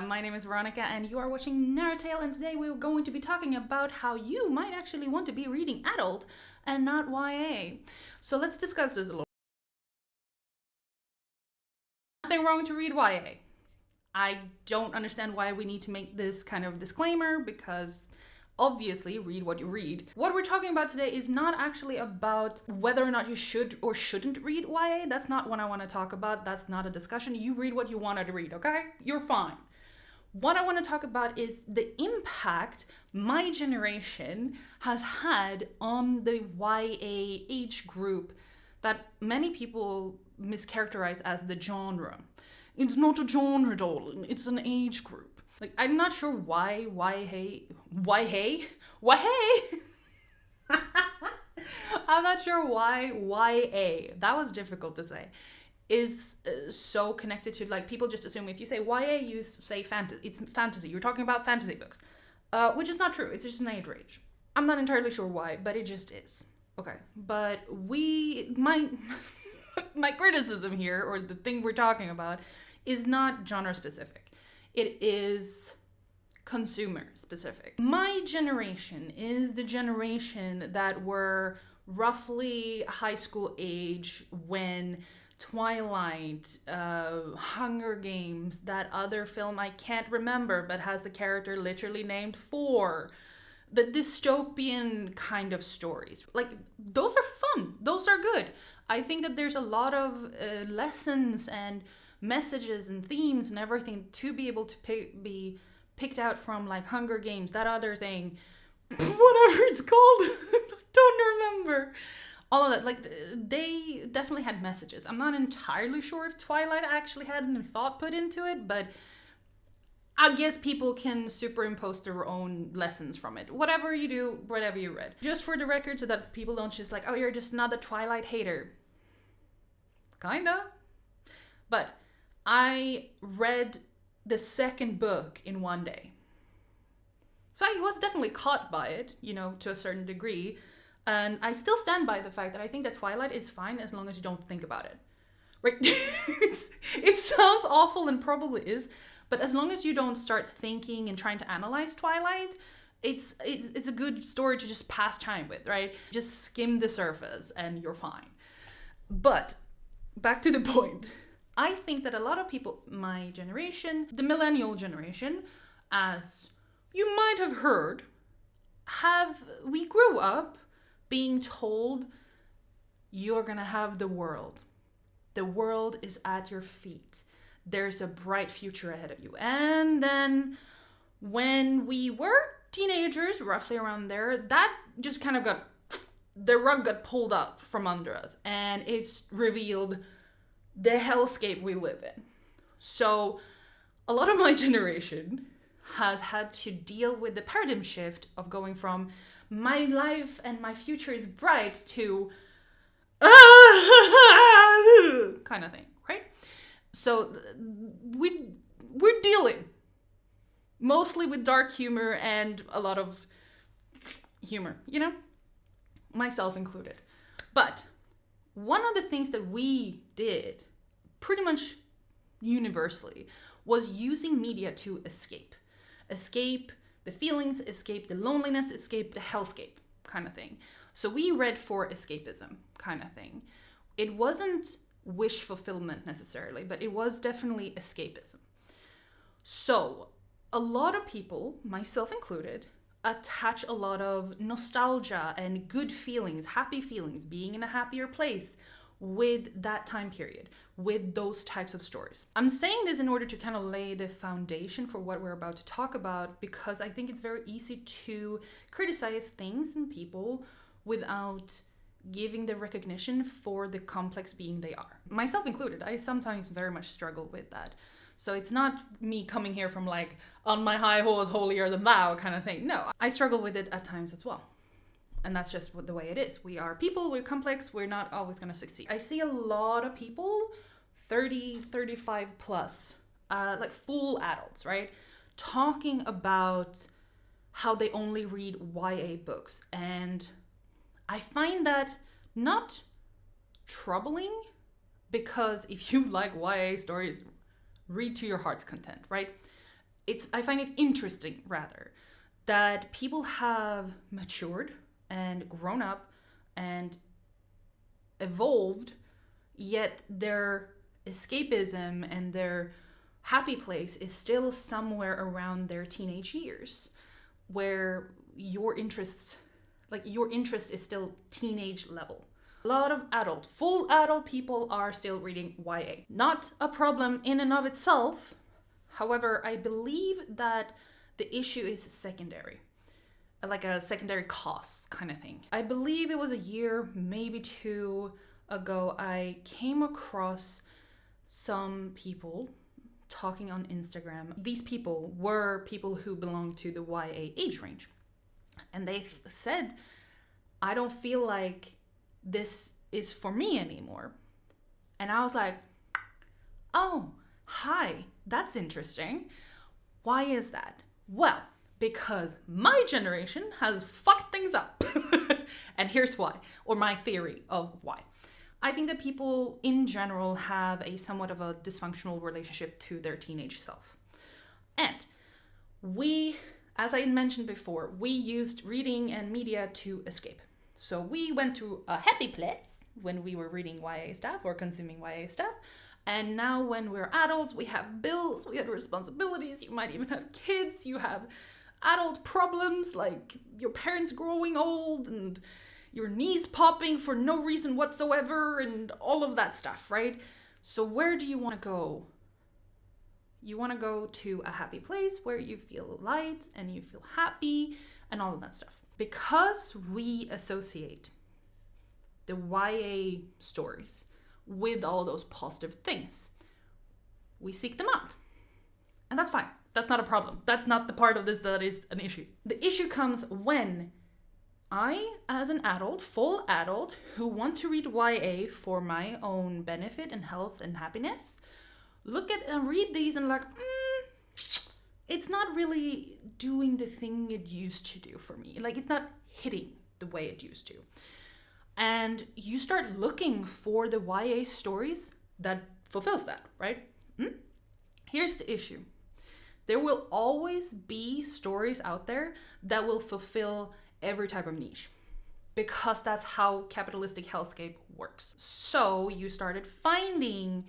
my name is Veronica and you are watching Narrative, and today we're going to be talking about how you might actually want to be reading adult and not YA. So let's discuss this a little. Nothing wrong to read YA. I don't understand why we need to make this kind of disclaimer because obviously read what you read. What we're talking about today is not actually about whether or not you should or shouldn't read YA. That's not what I want to talk about. That's not a discussion. You read what you wanted to read, okay? You're fine. What I want to talk about is the impact my generation has had on the YA age group that many people mischaracterize as the genre. It's not a genre, darling. It's an age group. Like, I'm not sure why I'm not sure why YA, that was difficult to say, is so connected to, like, people just assume if you say YA, you say fantasy. It's fantasy. You're talking about fantasy books, which is not true. It's just an age range. I'm not entirely sure why, but it just is. Okay, but my criticism here, or the thing we're talking about, is not genre specific. It is consumer specific. My generation is the generation that were roughly high school age when Twilight, Hunger Games, that other film I can't remember but has a character literally named For, the dystopian kind of stories. Like, those are fun. Those are good. I think that there's a lot of lessons and messages and themes and everything to be able to be picked out from, like Hunger Games, that other thing, whatever it's called, don't remember. All of that, like, they definitely had messages. I'm not entirely sure if Twilight actually had any thought put into it, but I guess people can superimpose their own lessons from it. Whatever you do, whatever you read. Just for the record, so that people don't just like, oh, you're just not a Twilight hater. Kinda. But I read the second book in one day. So I was definitely caught by it, to a certain degree. And I still stand by the fact that I think that Twilight is fine as long as you don't think about it. Right? It sounds awful and probably is, but as long as you don't start thinking and trying to analyze Twilight, it's a good story to just pass time with, right? Just skim the surface and you're fine. But back to the point. I think that a lot of people, my generation, the millennial generation, as you might have heard, we grew up being told you're gonna have the world. The world is at your feet. There's a bright future ahead of you. And then when we were teenagers, roughly around there, that just kind of the rug got pulled out from under us, and it's revealed the hellscape we live in. So a lot of my generation has had to deal with the paradigm shift of going from my life and my future is bright to kind of thing, right? So we're dealing mostly with dark humor and a lot of humor, myself included. But one of the things that we did pretty much universally was using media to escape the feelings, escape the loneliness, escape the hellscape kind of thing. So we read for escapism kind of thing. It wasn't wish fulfillment necessarily, but it was definitely escapism. So a lot of people, myself included, attach a lot of nostalgia and good feelings, happy feelings, being in a happier place with that time period, with those types of stories. I'm saying this in order to kind of lay the foundation for what we're about to talk about, because I think it's very easy to criticize things and people without giving the recognition for the complex being they are. Myself included, I sometimes very much struggle with that. So it's not me coming here from like, on my high horse, holier than thou kind of thing. No, I struggle with it at times as well. And that's just the way it is. We are people, we're complex, we're not always going to succeed. I see a lot of people, 30, 35 plus, like full adults, right? Talking about how they only read YA books. And I find that not troubling, because if you like YA stories, read to your heart's content, right? I find it interesting rather that people have matured and grown up and evolved, yet their escapism and their happy place is still somewhere around their teenage years, where your interest is still teenage level. A lot of full adult people are still reading YA. Not a problem in and of itself. However, I believe that the issue is secondary, like a secondary cost kind of thing. I believe it was a year, maybe 2 ago, I came across some people talking on Instagram. These people were people who belonged to the YA age range. And they said, I don't feel like this is for me anymore. And I was like, oh, hi, that's interesting. Why is that? Well, because my generation has fucked things up. And here's why, or my theory of why. I think that people in general have a somewhat of a dysfunctional relationship to their teenage self. And we, as I mentioned before, we used reading and media to escape. So we went to a happy place when we were reading YA stuff or consuming YA stuff. And now when we're adults, we have bills, we have responsibilities, you might even have kids, you have adult problems like your parents growing old and your knees popping for no reason whatsoever and all of that stuff, right? So where do you want to go? You want to go to a happy place where you feel light and you feel happy and all of that stuff. Because we associate the YA stories with all those positive things, we seek them out. And that's fine. That's not a problem. That's not the part of this that is an issue. The issue comes when I, as an adult, full adult, who want to read YA for my own benefit and health and happiness, look at and read these and like, it's not really doing the thing it used to do for me. Like, it's not hitting the way it used to. And you start looking for the YA stories that fulfills that, right? Here's the issue. There will always be stories out there that will fulfill every type of niche, because that's how capitalistic hellscape works. So you started finding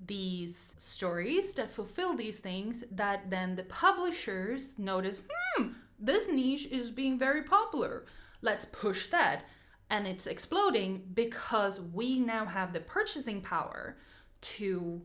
these stories that fulfill these things that then the publishers notice, this niche is being very popular. Let's push that. And it's exploding because we now have the purchasing power to...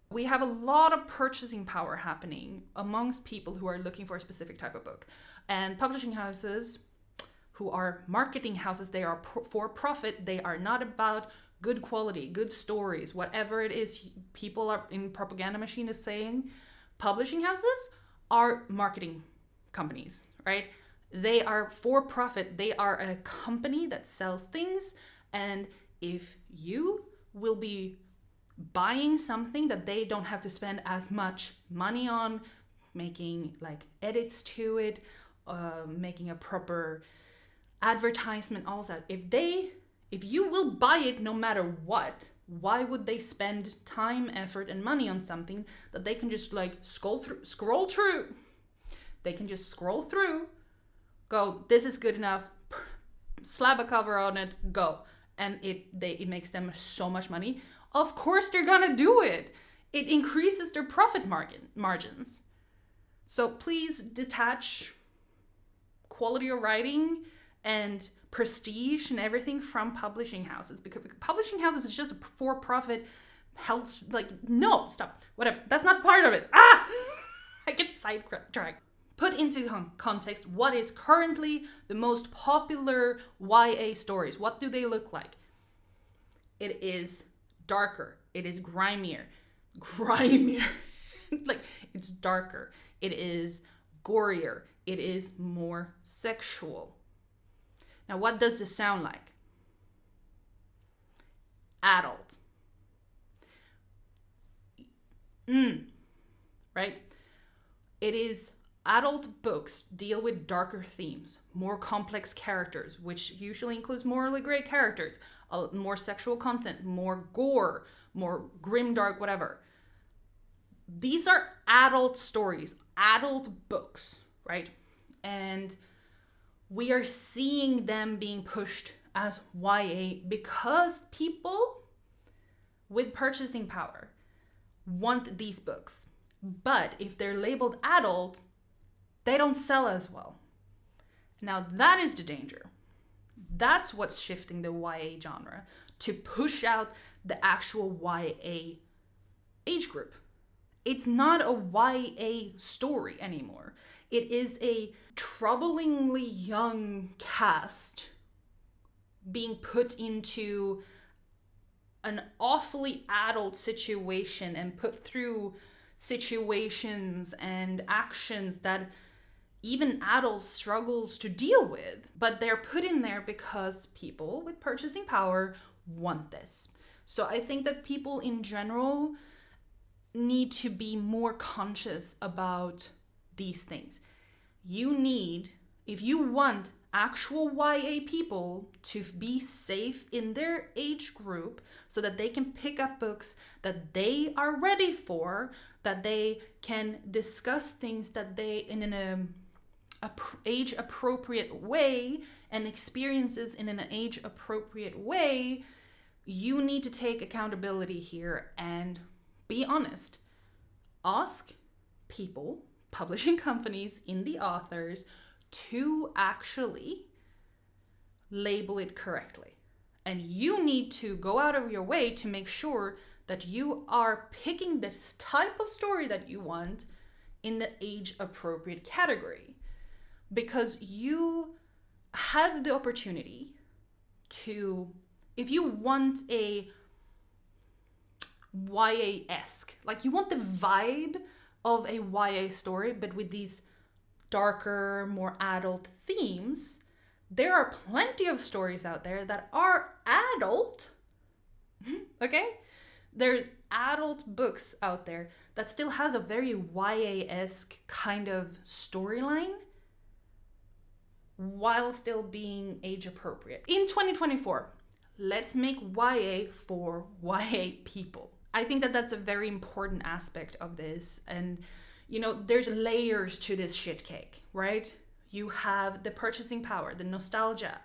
We have a lot of purchasing power happening amongst people who are looking for a specific type of book. And publishing houses, who are marketing houses, they are for profit. They are not about good quality, good stories, whatever it is people are in propaganda machine is saying. Publishing houses are marketing companies, right? They are for profit. They are a company that sells things. And if you will be buying something that they don't have to spend as much money on, making like edits to it, making a proper advertisement, all that. If you will buy it no matter what, why would they spend time, effort, and money on something that they can just like scroll through? They can just scroll through, go, this is good enough, slap a cover on it, go. And it makes them so much money. Of course they're gonna do it. It increases their profit margins. So please detach quality of writing and prestige and everything from publishing houses, because publishing houses is just a for-profit health, like, no, stop, whatever, that's not part of it. I get sidetracked. Put into context, what is currently the most popular YA stories? What do they look like? It is darker. It is grimier. Like, it's darker. It is gorier. It is more sexual. Now, what does this sound like? Adult. Right? It is adult books deal with darker themes, more complex characters, which usually includes morally gray characters, more sexual content, more gore, more grim, dark, whatever. these are adult stories, adult books, right? And we are seeing them being pushed as YA because people with purchasing power want these books. But if they're labeled adult, they don't sell as well. Now that is the danger. That's what's shifting the YA genre to push out the actual YA age group. It's not a YA story anymore. It is a troublingly young cast being put into an awfully adult situation and put through situations and actions that even adults struggles to deal with. But they're put in there because people with purchasing power want this. So I think that people in general need to be more conscious about these things. You need, if you want actual YA people to be safe in their age group so that they can pick up books that they are ready for, that they can discuss things that they in an age appropriate way and experiences in an age appropriate way, you need to take accountability here and be honest. Ask people, publishing companies, indie authors, to actually label it correctly. And you need to go out of your way to make sure that you are picking this type of story that you want in the age appropriate category. Because you have the opportunity to, if you want a YA-esque, like you want the vibe of a YA story, but with these darker, more adult themes, there are plenty of stories out there that are adult. Okay? There's adult books out there that still has a very YA-esque kind of storyline while still being age appropriate. In 2024, let's make YA for YA people. I think that that's a very important aspect of this. And, you know, there's layers to this shit cake, right? You have the purchasing power, the nostalgia,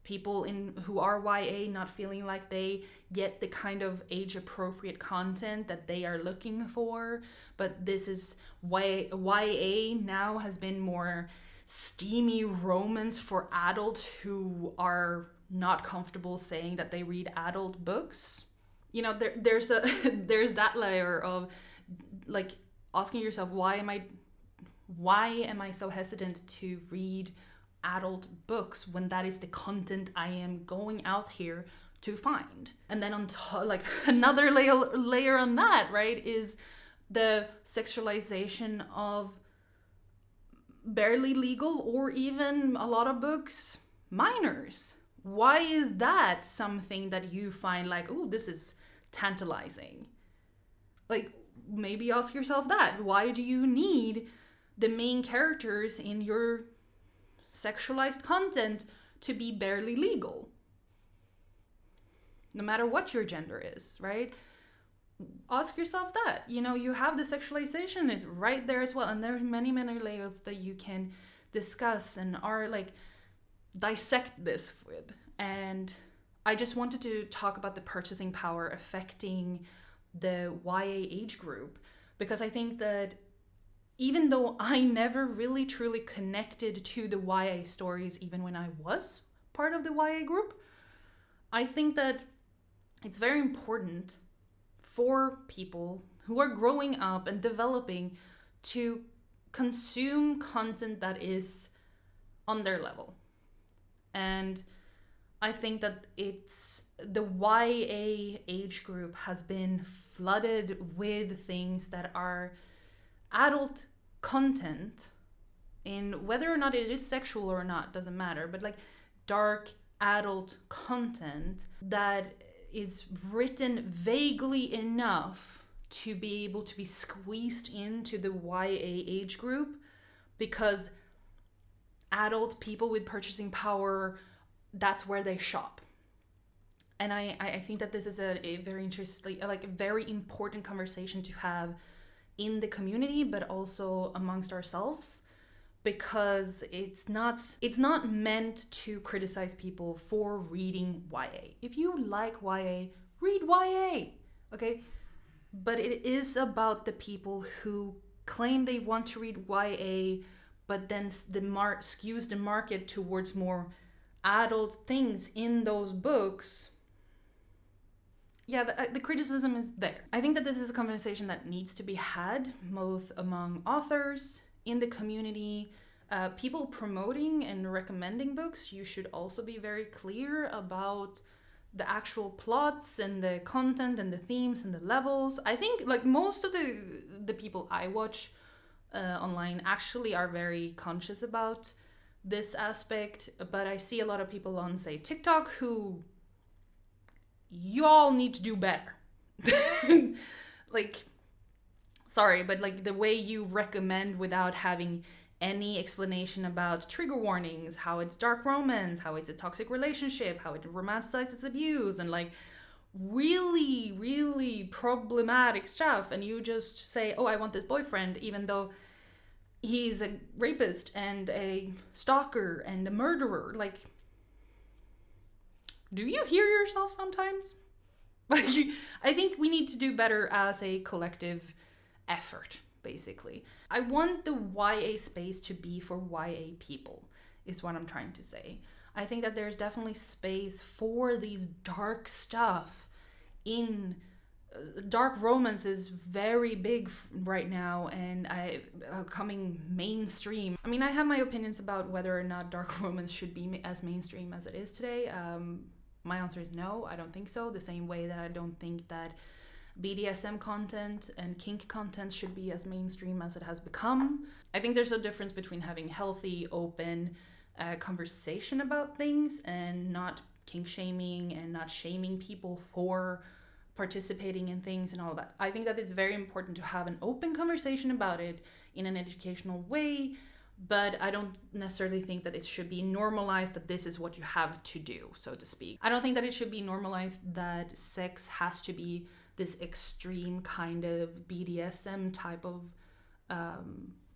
people who are YA not feeling like they get the kind of age appropriate content that they are looking for. But this is YA now has been more steamy romance for adults who are not comfortable saying that they read adult books. You know, there's that layer of like asking yourself, why am I so hesitant to read adult books when that is the content I am going out here to find? And then on top, like another layer on that, right, is the sexualization of barely legal, or even a lot of books, minors. Why is that something that you find like, oh, this is tantalizing? Like, maybe ask yourself that. Why do you need the main characters in your sexualized content to be barely legal? No matter what your gender is, right? Ask yourself that. You know, you have the sexualization is right there as well. And there's many, many layers that you can discuss and are like dissect this with. And I just wanted to talk about the purchasing power affecting the YA age group, because I think that even though I never really truly connected to the YA stories, even when I was part of the YA group, I think that it's very important for people who are growing up and developing to consume content that is on their level. And I think that it's the YA age group has been flooded with things that are adult content, in whether or not it is sexual or not doesn't matter, but like dark adult content that is written vaguely enough to be able to be squeezed into the YA age group, because adult people with purchasing power, that's where they shop. And I think that this is a very interesting, like a very important conversation to have in the community, but also amongst ourselves, because it's not meant to criticize people for reading YA. If you like YA, read YA, okay? But it is about the people who claim they want to read YA, but then skews the market towards more adult things in those books. Yeah, the criticism is there. I think that this is a conversation that needs to be had, both among authors, in the community, people promoting and recommending books. You should also be very clear about the actual plots and the content and the themes and the levels. I think like most of the people I watch online actually are very conscious about this aspect, but I see a lot of people on, say, TikTok who, y'all need to do better. Like, sorry, but like the way you recommend without having any explanation about trigger warnings, how it's dark romance, how it's a toxic relationship, how it romanticizes abuse, and like really, really problematic stuff, and you just say, oh, I want this boyfriend, even though he's a rapist and a stalker and a murderer. Like, do you hear yourself sometimes? Like, I think we need to do better as a collective effort, basically. I want the YA space to be for YA people, is what I'm trying to say. I think that there's definitely space for these dark stuff in dark romance is very big right now, and coming mainstream. I mean, I have my opinions about whether or not dark romance should be as mainstream as it is today. My answer is no, I don't think so. The same way that I don't think that BDSM content and kink content should be as mainstream as it has become. I think there's a difference between having healthy, open conversation about things and not kink shaming and not shaming people for participating in things and all that. I think that it's very important to have an open conversation about it in an educational way, but I don't necessarily think that it should be normalized that this is what you have to do, so to speak. I don't think that it should be normalized that sex has to be this extreme kind of BDSM type of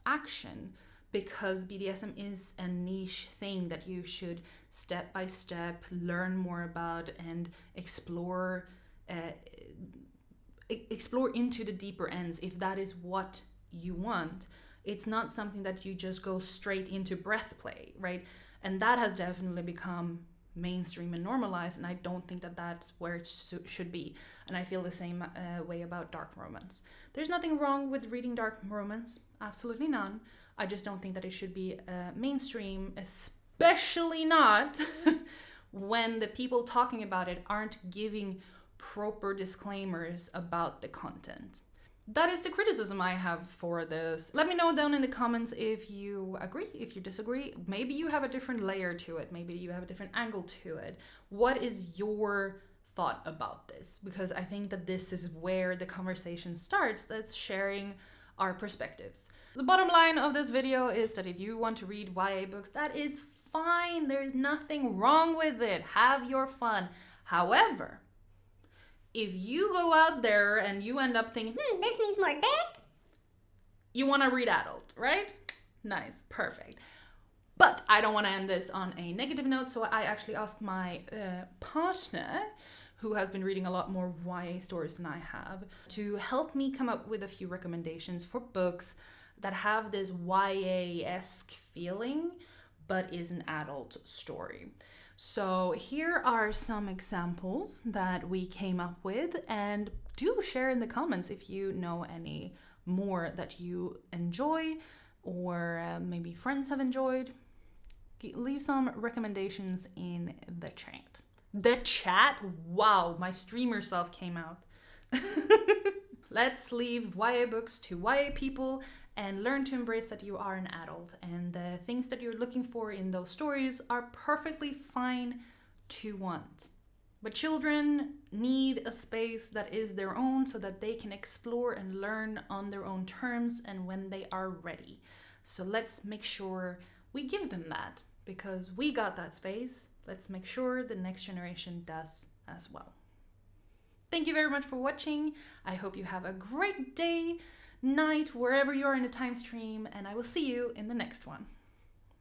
action, because BDSM is a niche thing that you should step by step learn more about and explore into the deeper ends if that is what you want. It's not something that you just go straight into breath play, right? And that has definitely become mainstream and normalized, and I don't think that that's where it should be. And I feel the same way about dark romance. There's nothing wrong with reading dark romance, absolutely none. I just don't think that it should be mainstream, especially not when the people talking about it aren't giving proper disclaimers about the content. That is the criticism I have for this. Let me know down in the comments if you agree, if you disagree. Maybe you have a different layer to it. Maybe you have a different angle to it. What is your thought about this? Because I think that this is where the conversation starts. That's sharing our perspectives. The bottom line of this video is that if you want to read YA books, that is fine. There's nothing wrong with it. Have your fun. However, if you go out there and you end up thinking, this needs more dick, you want to read adult, right? Nice, perfect. But I don't want to end this on a negative note, so I actually asked my partner, who has been reading a lot more YA stories than I have, to help me come up with a few recommendations for books that have this YA-esque feeling, but is an adult story. So here are some examples that we came up with, and do share in the comments if you know any more that you enjoy or maybe friends have enjoyed. Leave some recommendations in the chat. The chat? Wow, my streamer self came out. Let's leave YA books to YA people and learn to embrace that you are an adult, and the things that you're looking for in those stories are perfectly fine to want. But children need a space that is their own so that they can explore and learn on their own terms and when they are ready. So let's make sure we give them that, because we got that space. Let's make sure the next generation does as well. Thank you very much for watching. I hope you have a great day. night, wherever you are in the time stream, and I will see you in the next one.